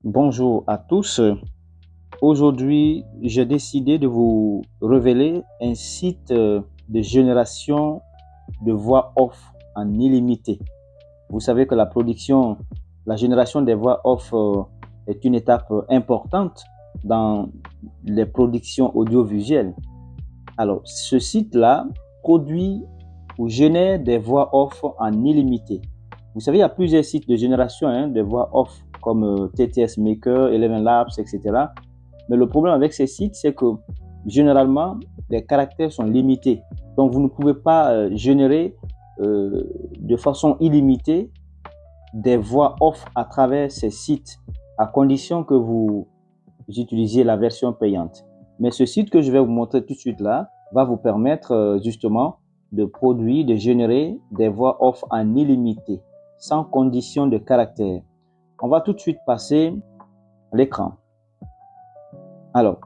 Bonjour à tous. Aujourd'hui, j'ai décidé de vous révéler un site de génération de voix off en illimité. Vous savez que la génération des voix off est une étape importante dans les productions audiovisuelles. Alors, ce site-là produit ou génère des voix off en illimité. Vous savez, il y a plusieurs sites de génération de voix off comme TTS Maker, Eleven Labs, etc. Mais le problème avec ces sites, c'est que généralement, les caractères sont limités. Donc, vous ne pouvez pas générer de façon illimitée des voix off à travers ces sites, à condition que vous utilisiez la version payante. Mais ce site que je vais vous montrer tout de suite là va vous permettre justement de produire, de générer des voix off en illimité, sans condition de caractère. On va tout de suite passer à l'écran. Alors,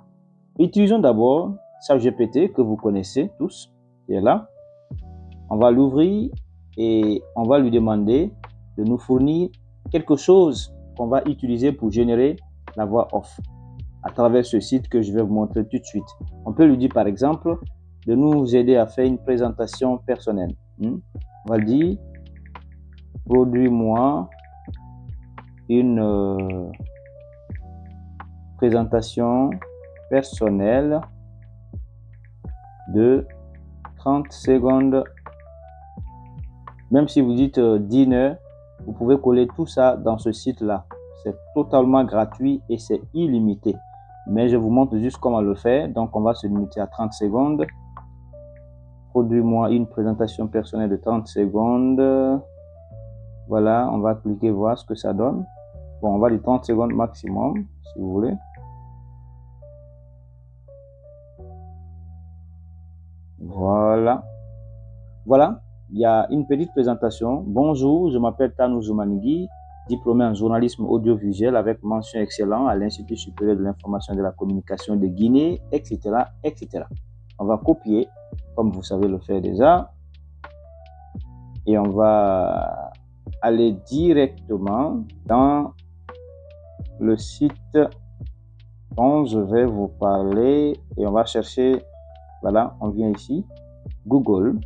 utilisons d'abord ChatGPT que vous connaissez tous, qui est là. On va l'ouvrir et on va lui demander de nous fournir quelque chose qu'on va utiliser pour générer la voix off à travers ce site que je vais vous montrer tout de suite. On peut lui dire par exemple de nous aider à faire une présentation personnelle. On va dire, produis-moi une présentation personnelle de 30 secondes. Même si vous dites dinner, vous pouvez coller tout ça dans ce site-là. C'est totalement gratuit et c'est illimité. Mais je vous montre juste comment le faire. Donc, on va se limiter à 30 secondes. Produis-moi une présentation personnelle de 30 secondes. Voilà, on va cliquer voir ce que ça donne. Bon, on va dire 30 secondes maximum, si vous voulez. Voilà. Voilà, il y a une petite présentation. Bonjour, je m'appelle Tanou Zoumanigui, diplômé en journalisme audiovisuel avec mention excellent à l'Institut supérieur de l'information et de la communication de Guinée, etc., etc. On va copier, comme vous savez le faire déjà, et on va aller directement dans le site dont je vais vous parler et on va chercher, voilà, on vient ici, Google.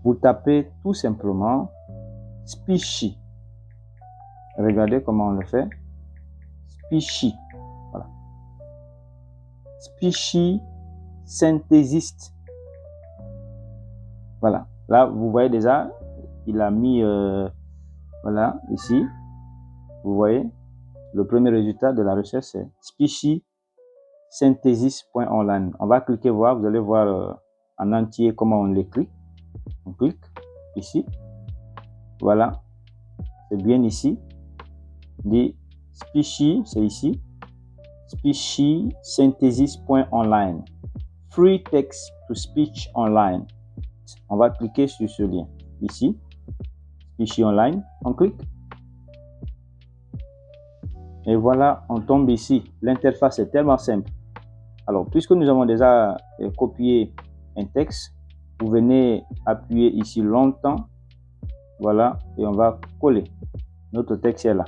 Vous tapez tout simplement Speechi. Regardez comment on le fait. Speechi. Voilà. Speechi synthésiste. Voilà. Là, vous voyez déjà, il a mis, voilà, ici. Vous voyez, le premier résultat de la recherche, c'est Speechi synthesis.online. On va cliquer voir, vous allez voir en entier comment on l'écrit. On clique ici. Voilà. C'est bien ici. Dit Speechi, c'est ici. Speechi synthesis.online. Free text to speech online. On va cliquer sur ce lien ici. Speechi online. On clique. Et voilà, on tombe ici. L'interface est tellement simple. Alors, puisque nous avons déjà copié un texte, vous venez appuyer ici longtemps. Voilà, et on va coller. Notre texte est là.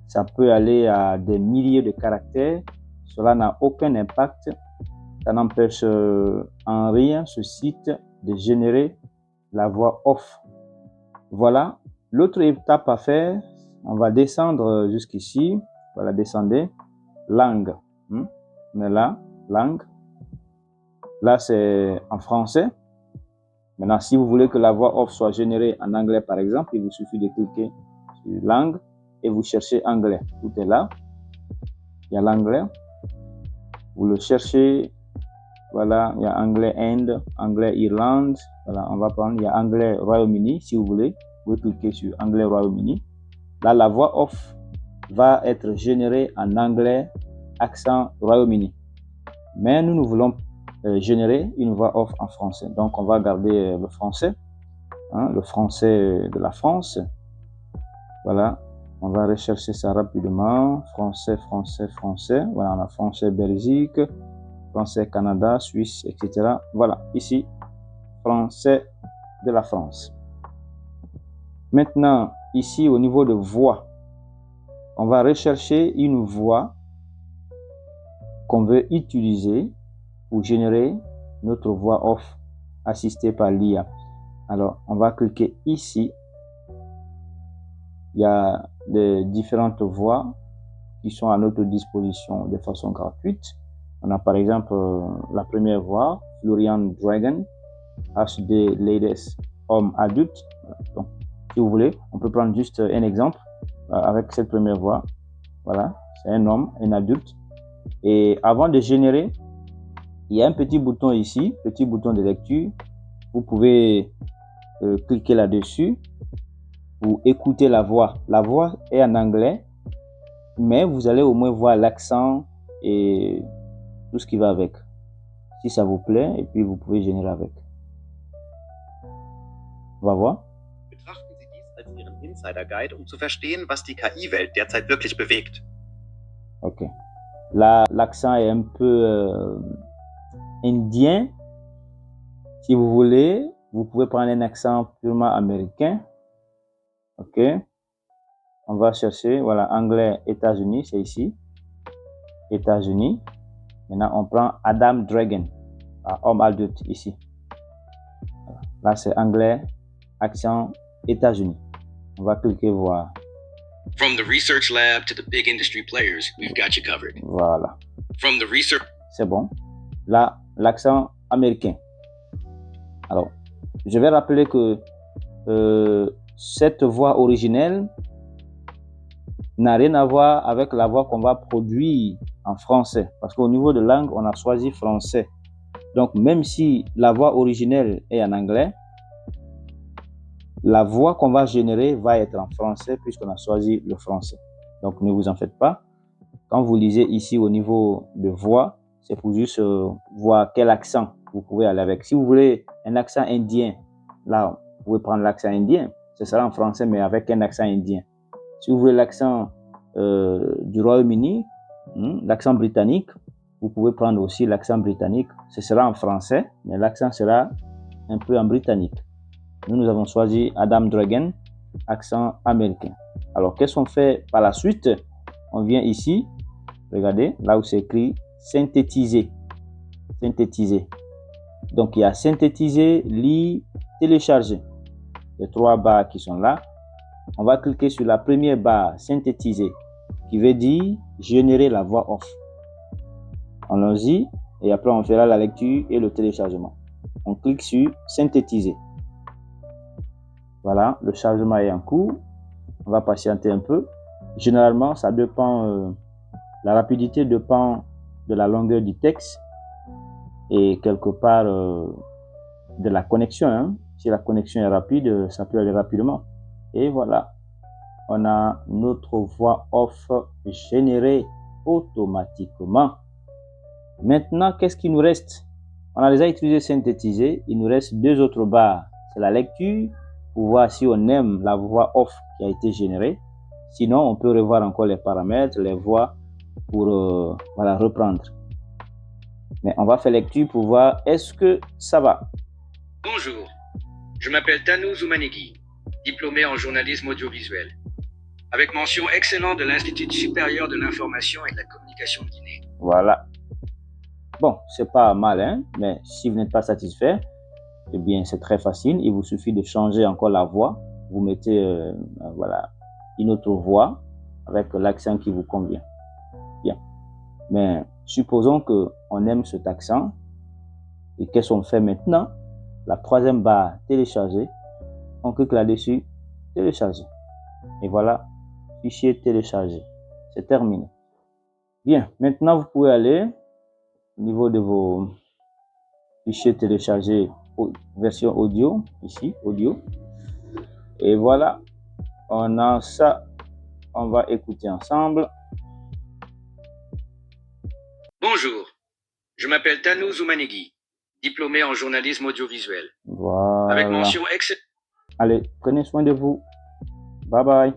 Ça peut aller à des milliers de caractères. Cela n'a aucun impact. Ça n'empêche en rien ce site de générer la voix off. Voilà. L'autre étape à faire, on va descendre jusqu'ici. Voilà, descendez. Langue. On est là, langue. Là, c'est en français. Maintenant, si vous voulez que la voix off soit générée en anglais, par exemple, il vous suffit de cliquer sur langue et vous cherchez anglais. Tout est là. Il y a l'anglais. Vous le cherchez. Voilà, il y a anglais Inde, anglais Irlande. Voilà, on va prendre, il y a anglais Royaume-Uni, si vous voulez. Vous pouvez cliquer sur anglais Royaume-Uni. Là, la voix off va être générée en anglais, accent Royaume-Uni. Mais nous voulons générer une voix off en français. Donc, on va garder le français de la France. Voilà, on va rechercher ça rapidement. Français, français, français. Voilà, on a français Belgique, français Canada, Suisse, etc. Voilà, ici, français de la France. Maintenant, ici, au niveau de voix, on va rechercher une voix qu'on veut utiliser pour générer notre voix off assistée par l'IA. Alors, on va cliquer ici. Il y a des différentes voix qui sont à notre disposition de façon gratuite. On a par exemple la première voix, Florian Dragon, HD Ladies Homme Adulte. Donc, si vous voulez, on peut prendre juste un exemple avec cette première voix. Voilà, c'est un homme, un adulte. Et avant de générer, il y a un petit bouton ici, petit bouton de lecture. Vous pouvez cliquer là-dessus pour écouter la voix. La voix est en anglais, mais vous allez au moins voir l'accent et tout ce qui va avec. Si ça vous plaît, et puis vous pouvez générer avec. On va voir. Betrachten Sie dies als Ihren Insider-Guide, um zu verstehen, was die KI-Welt derzeit wirklich bewegt. Ok. Là, l'accent est un peu indien. Si vous voulez, vous pouvez prendre un accent purement américain. Ok. On va chercher, voilà, anglais, États-Unis, c'est ici. États-Unis. Maintenant, on prend Adam Dragon, homme adulte, ici. Voilà. Là, c'est anglais, accent États-Unis. On va cliquer voir. From the research lab to the big industry players, we've got you covered. Voilà. From the research... C'est bon. Là, l'accent américain. Alors, je vais rappeler que cette voix originelle n'a rien à voir avec la voix qu'on va produire en français. Parce qu'au niveau de langue, on a choisi français. Donc, même si la voix originelle est en anglais, la voix qu'on va générer va être en français puisqu'on a choisi le français. Donc, ne vous en faites pas. Quand vous lisez ici au niveau de voix, c'est pour juste voir quel accent vous pouvez aller avec. Si vous voulez un accent indien, là, vous pouvez prendre l'accent indien. Ce sera en français, mais avec un accent indien. Si vous voulez l'accent du Royaume-Uni, l'accent britannique, vous pouvez prendre aussi l'accent britannique. Ce sera en français, mais l'accent sera un peu en britannique. Nous avons choisi Adam Dragon, accent américain. Alors, qu'est-ce qu'on fait par la suite? On vient ici, regardez, là où c'est écrit synthétiser. Synthétiser. Donc, il y a synthétiser, lire, télécharger. Les trois barres qui sont là. On va cliquer sur la première barre, synthétiser, qui veut dire générer la voix off. Allons-y, et après on fera la lecture et le téléchargement. On clique sur synthétiser. Voilà, le chargement est en cours. On va patienter un peu. Généralement, ça dépend, la rapidité dépend de la longueur du texte et quelque part de la connexion. Hein. Si la connexion est rapide, ça peut aller rapidement. Et voilà, on a notre voix off générée automatiquement. Maintenant, qu'est-ce qu'il nous reste? On a déjà utilisé synthétiser. Il nous reste deux autres barres. C'est la lecture pour voir si on aime la voix off qui a été générée. Sinon, on peut revoir encore les paramètres, les voix pour voilà, reprendre. Mais on va faire lecture pour voir est-ce que ça va. Bonjour, je m'appelle Tanou Zoumanegui, diplômé en journalisme audiovisuel, avec mention excellent de l'Institut supérieur de l'information et de la communication de Guinée. Voilà. Bon, c'est pas mal, hein, mais si vous n'êtes pas satisfait, eh bien, c'est très facile. Il vous suffit de changer encore la voix. Vous mettez, voilà, une autre voix avec l'accent qui vous convient. Bien. Mais supposons qu'on aime cet accent. Et qu'est-ce qu'on fait maintenant? La troisième barre, télécharger. On clique là-dessus, télécharger. Et voilà, fichier téléchargé. C'est terminé. Bien, maintenant vous pouvez aller au niveau de vos fichiers téléchargés, version audio, ici, audio. Et voilà, on a ça. On va écouter ensemble. Bonjour, je m'appelle Tanou Zoumanegui, diplômé en journalisme audiovisuel. Voilà. Avec mention excellente. Allez, prenez soin de vous. Bye bye.